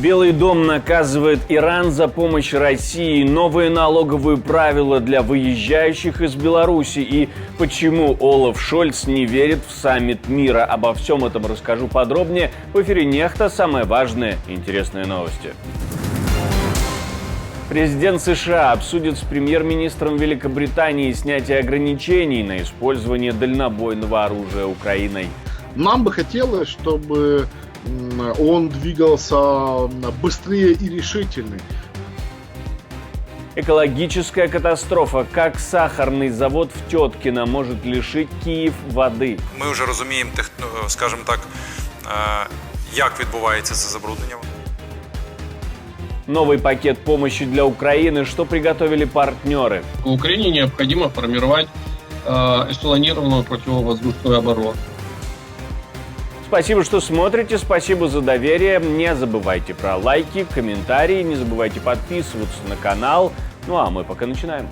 Белый дом наказывает Иран за помощь России, новые налоговые правила для выезжающих из Беларуси и почему Олаф Шольц не верит в саммит мира. Обо всем этом расскажу подробнее в эфире Нехта. Самые важные и интересные новости. Президент США обсудит с премьер-министром Великобритании снятие ограничений на использование дальнобойного оружия Украиной. Нам бы хотелось, чтобы он двигался быстрее и решительнее. Экологическая катастрофа. Как сахарный завод в Теткино может лишить Київ води? Ми вже розуміємо, скажімо так, як відбувається це забруднення. Новый пакет помощи для Украины. Что приготовили партнеры? Украине необходимо формировать эшелонированную противовоздушную оборону. Спасибо, что смотрите, спасибо за доверие. Не забывайте про лайки, комментарии, не забывайте подписываться на канал. Ну а мы пока начинаем.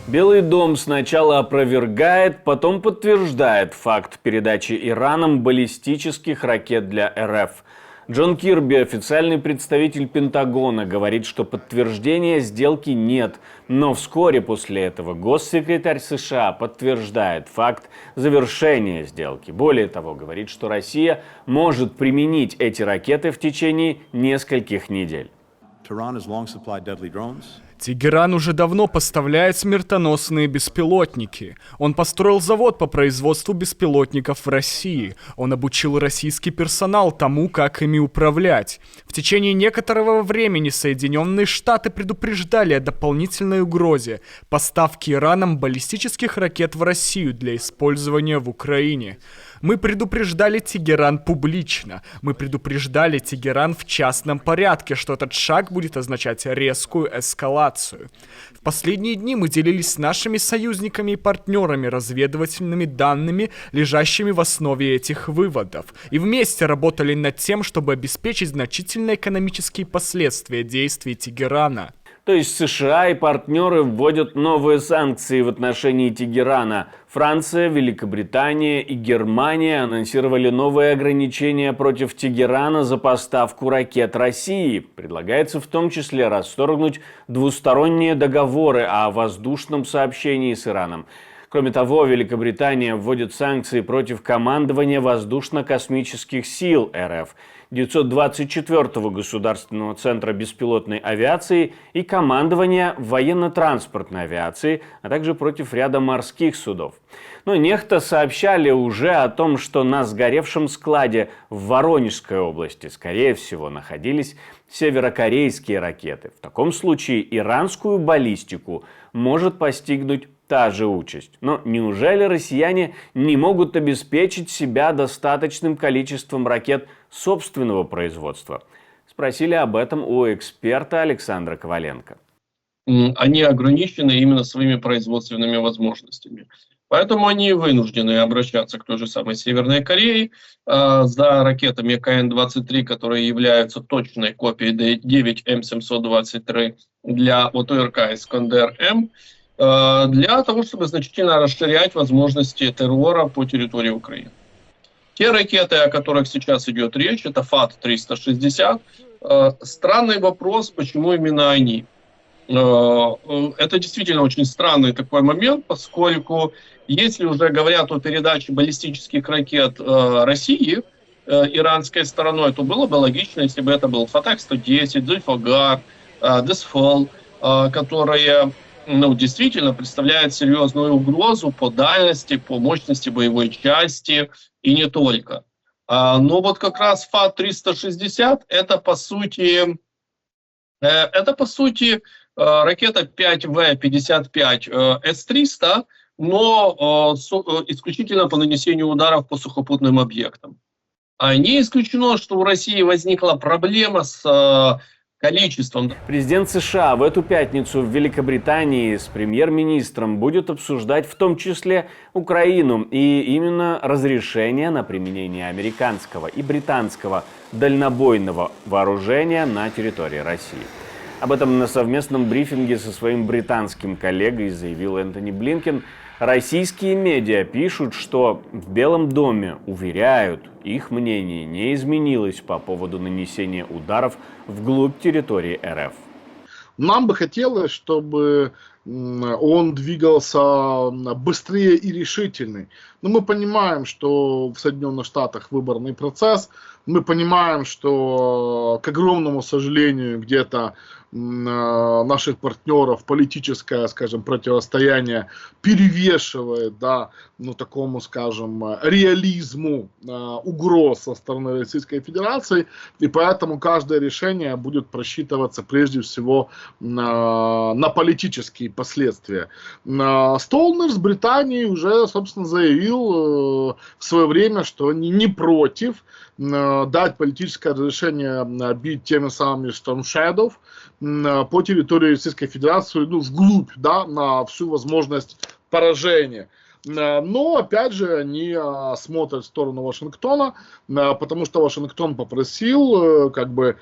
Белый дом сначала опровергает, потом подтверждает факт передачи Ираном баллистических ракет для РФ. Джон Кирби, официальный представитель Пентагона, говорит, что подтверждения сделки нет. Но вскоре после этого госсекретарь США подтверждает факт завершения сделки. Более того, говорит, что Россия может применить эти ракеты в течение нескольких недель. Тегеран уже давно поставляет смертоносные беспилотники. Он построил завод по производству беспилотников в России. Он обучил российский персонал тому, как ими управлять. В течение некоторого времени Соединенные Штаты предупреждали о дополнительной угрозе поставки Ираном баллистических ракет в Россию для использования в Украине. Мы предупреждали Тегеран публично. Мы предупреждали Тегеран в частном порядке, что этот шаг будет означать резкую эскалацию. В последние дни мы делились с нашими союзниками и партнерами разведывательными данными, лежащими в основе этих выводов, и вместе работали над тем, чтобы обеспечить значительные экономические последствия действий Тегерана. То есть США и партнеры вводят новые санкции в отношении Тегерана. Франция, Великобритания и Германия анонсировали новые ограничения против Тегерана за поставку ракет России. Предлагается в том числе расторгнуть двусторонние договоры о воздушном сообщении с Ираном. Кроме того, Великобритания вводит санкции против командования воздушно-космических сил РФ, 924-го государственного центра беспилотной авиации и командования военно-транспортной авиации, а также против ряда морских судов. Но Нехта сообщали уже о том, что на сгоревшем складе в Воронежской области, скорее всего, находились северокорейские ракеты. В таком случае иранскую баллистику может постигнуть та же участь. Но неужели россияне не могут обеспечить себя достаточным количеством ракет собственного производства? Спросили об этом у эксперта Александра Коваленко. Они ограничены именно своими производственными возможностями. Поэтому они вынуждены обращаться к той же самой Северной Корее за ракетами КН-23, которые являются точной копией Д-9М723 для ОТРК «Искандер-М», для того, чтобы значительно расширять возможности террора по территории Украины. Те ракеты, о которых сейчас идет речь, это ФАТ-360. Странный вопрос, почему именно они. Это действительно очень странный такой момент, поскольку если уже говорят о передаче баллистических ракет России иранской стороной, то было бы логично, если бы это был ФАТАК-110, Зульфагар, Десфол, которые действительно представляют серьезную угрозу по дальности, по мощности боевой части и не только. Но вот как раз ФАТ-360 это по сути ракета 5В-55 С-300, но исключительно по нанесению ударов по сухопутным объектам. Не исключено, что у России возникла проблема с количеством. Президент США в эту пятницу в Великобритании с премьер-министром будет обсуждать в том числе Украину и именно разрешение на применение американского и британского дальнобойного вооружения на территории России. Об этом на совместном брифинге со своим британским коллегой заявил Энтони Блинкен. Российские медиа пишут, что в Белом доме уверяют, их мнение не изменилось по поводу нанесения ударов вглубь территории РФ. Нам бы хотелось, чтобы он двигался быстрее и решительней. Но мы понимаем, что в Соединенных Штатах выборный процесс. Мы понимаем, что, к огромному сожалению, где-то наших партнеров политическое, скажем, противостояние перевешивает, да, ну, такому, скажем, реализму угроз со стороны Российской Федерации, и поэтому каждое решение будет просчитываться прежде всего на политические последствия. Столнер с Британии уже, собственно, заявил в свое время, что они не против дать политическое разрешение бить теми самыми Storm Shadow по территории Российской Федерации, ну, вглубь, да, на всю возможность поражения. Но, опять же, они смотрят в сторону Вашингтона, потому что Вашингтон попросил, как бы,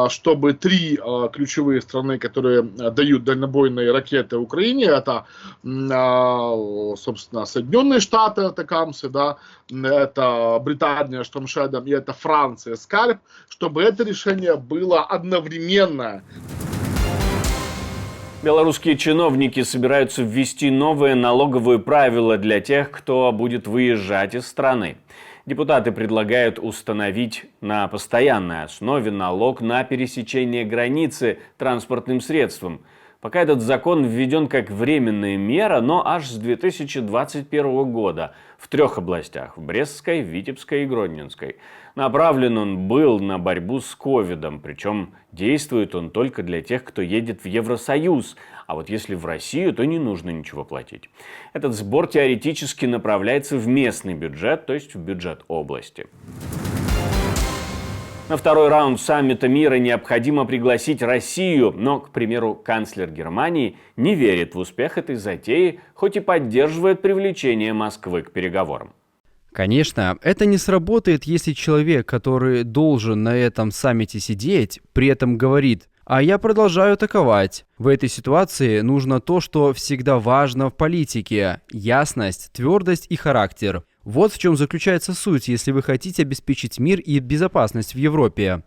чтобы 3 ключевые страны, которые дают дальнобойные ракеты Украине, это, собственно, Соединенные Штаты, это Камсы, да, это Британия, Storm Shadow, и это Франция, Скальп, чтобы это решение было одновременное. Белорусские чиновники собираются ввести новые налоговые правила для тех, кто будет выезжать из страны. Депутаты предлагают установить на постоянной основе налог на пересечение границы транспортным средством. Пока этот закон введен как временная мера, но аж с 2021 года в 3 областях – в Брестской, Витебской и Гродненской. Направлен он был на борьбу с ковидом, причем действует он только для тех, кто едет в Евросоюз. А вот если в Россию, то не нужно ничего платить. Этот сбор теоретически направляется в местный бюджет, то есть в бюджет области. На второй раунд саммита мира необходимо пригласить Россию, но, к примеру, канцлер Германии не верит в успех этой затеи, хоть и поддерживает привлечение Москвы к переговорам. Конечно, это не сработает, если человек, который должен на этом саммите сидеть, при этом говорит: «А я продолжаю атаковать». В этой ситуации нужно то, что всегда важно в политике – ясность, твердость и характер. Вот в чем заключается суть, если вы хотите обеспечить мир и безопасность в Европе.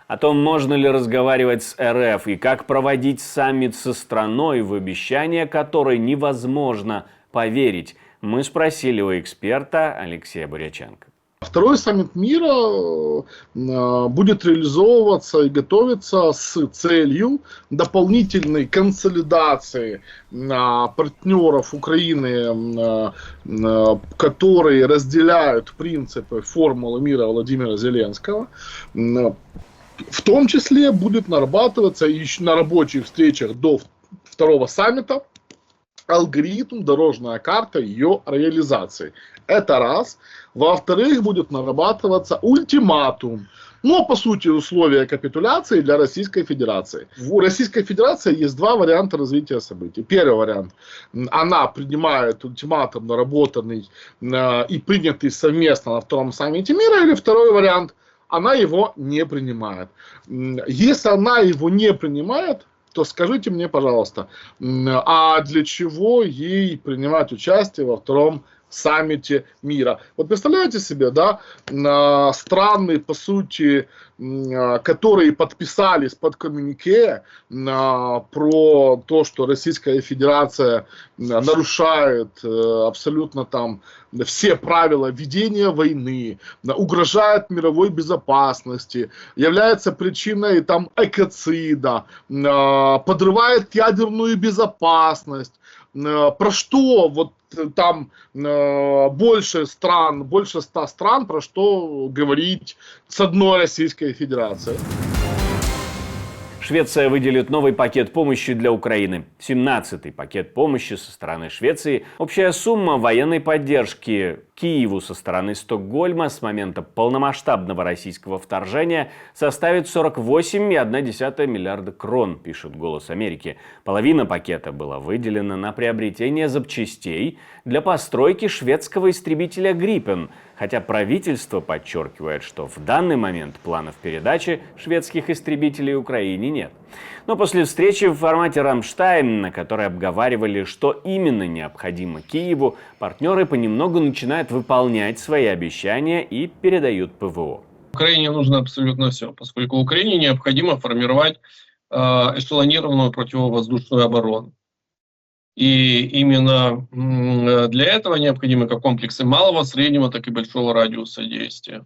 О том, можно ли разговаривать с РФ и как проводить саммит со страной, в обещания которой невозможно поверить, мы спросили у эксперта Алексея Буряченко. Второй саммит мира будет реализовываться и готовиться с целью дополнительной консолидации партнеров Украины, которые разделяют принципы формулы мира Владимира Зеленского. В том числе будет нарабатываться еще на рабочих встречах до второго саммита алгоритм, дорожная карта ее реализации. Это раз. Во-вторых, будет нарабатываться ультиматум. Но, по сути, условия капитуляции для Российской Федерации. У Российской Федерации есть 2 варианта развития событий. Первый вариант. Она принимает ультиматум, наработанный и принятый совместно на втором саммите мира. Или второй вариант. Она его не принимает. Если она его не принимает, то скажите мне, пожалуйста, а для чего ей принимать участие во втором саммите мира? Вот представляете себе, да, страны, по сути, которые подписались под коммюнике про то, что Российская Федерация нарушает абсолютно там все правила ведения войны, угрожает мировой безопасности, является причиной там экоцида, подрывает ядерную безопасность. Про что вот там больше 100 стран, про что говорить с одной Российской Федерацией. Швеция выделит новый пакет помощи для Украины. 17-й пакет помощи со стороны Швеции. Общая сумма военной поддержки Киеву со стороны Стокгольма с момента полномасштабного российского вторжения составит 48,1 миллиарда крон, пишет «Голос Америки». Половина пакета была выделена на приобретение запчастей для постройки шведского истребителя «Гриппен», хотя правительство подчеркивает, что в данный момент планов передачи шведских истребителей Украине нет. Но после встречи в формате «Рамштайн», на которой обговаривали, что именно необходимо Киеву, партнеры понемногу начинают выполнять свои обещания и передают ПВО. Украине нужно абсолютно все, поскольку Украине необходимо формировать эшелонированную противовоздушную оборону. И именно для этого необходимы как комплексы малого, среднего, так и большого радиуса действия.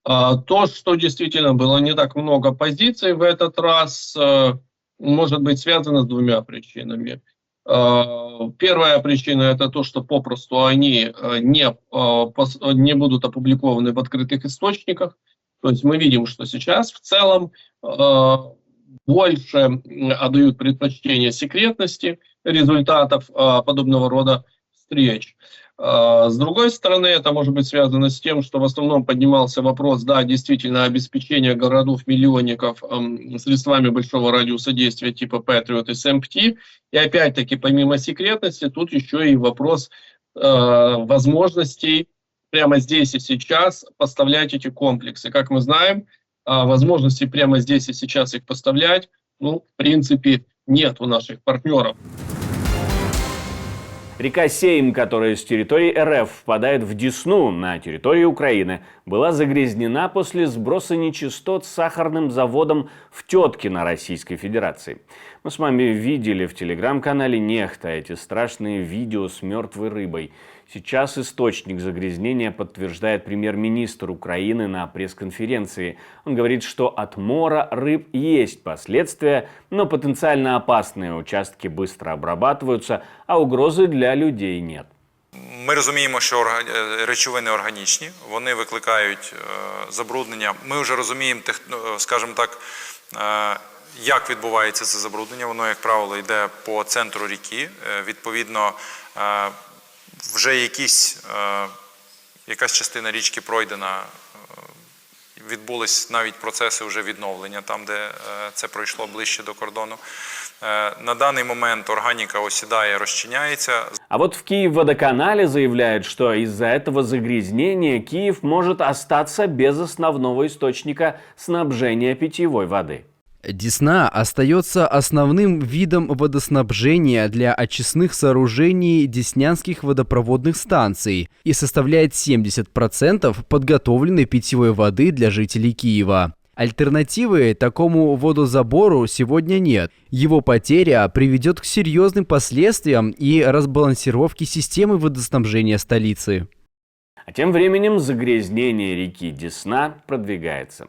То, что действительно было не так много позиций в этот раз, может быть связано с двумя причинами. Первая причина – это то, что попросту они не будут опубликованы в открытых источниках. То есть мы видим, что сейчас в целом больше отдают предпочтение секретности результатов подобного рода встреч. С другой стороны, это может быть связано с тем, что в основном поднимался вопрос, да, действительно, обеспечения городов-миллионников средствами большого радиуса действия типа Patriot и SMPT. И опять-таки, помимо секретности, тут еще и вопрос возможностей прямо здесь и сейчас поставлять эти комплексы. Как мы знаем, возможности прямо здесь и сейчас их поставлять, в принципе, нет у наших партнеров. Река Сейм, которая с территории РФ впадает в Десну на территории Украины, была загрязнена после сброса нечистот с сахарным заводом в Теткино Российской Федерации. Мы с вами видели в телеграм-канале Нехта эти страшные видео с мертвой рыбой. Сейчас источник загрязнения подтверждает премьер-министр Украины на пресс-конференции. Он говорит, что от мора рыб есть последствия, но потенциально опасные участки быстро обрабатываются, а угрозы для людей нет. Ми розуміємо, що речовини органічні, вони викликають забруднення. Ми вже розуміємо, скажімо так, як відбувається це забруднення. Воно, як правило, йде по центру ріки. Відповідно, вже якась частина річки пройдена, відбулись навіть процеси вже відновлення, там, де це пройшло ближче до кордону. На данный момент органика оседая, расчиняется. А вот в Киевводоканале заявляют, что из-за этого загрязнения Киев может остаться без основного источника снабжения питьевой воды. Десна остается основным видом водоснабжения для очистных сооружений деснянских водопроводных станций и составляет 70% подготовленной питьевой воды для жителей Киева. Альтернативы такому водозабору сегодня нет. Его потеря приведет к серьезным последствиям и разбалансировке системы водоснабжения столицы. А тем временем загрязнение реки Десна продвигается.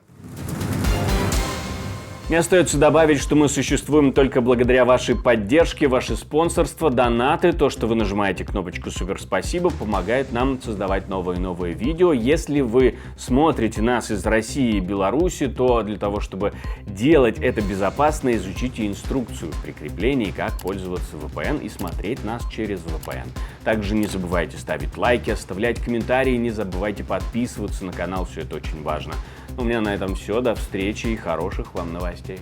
Мне остается добавить, что мы существуем только благодаря вашей поддержке, ваше спонсорство, донаты. То, что вы нажимаете кнопочку «Супер спасибо», помогает нам создавать новые и новые видео. Если вы смотрите нас из России и Беларуси, то для того, чтобы делать это безопасно, изучите инструкцию прикреплений, как пользоваться VPN и смотреть нас через VPN. Также не забывайте ставить лайки, оставлять комментарии, не забывайте подписываться на канал, все это очень важно. У меня на этом все. До встречи и хороших вам новостей.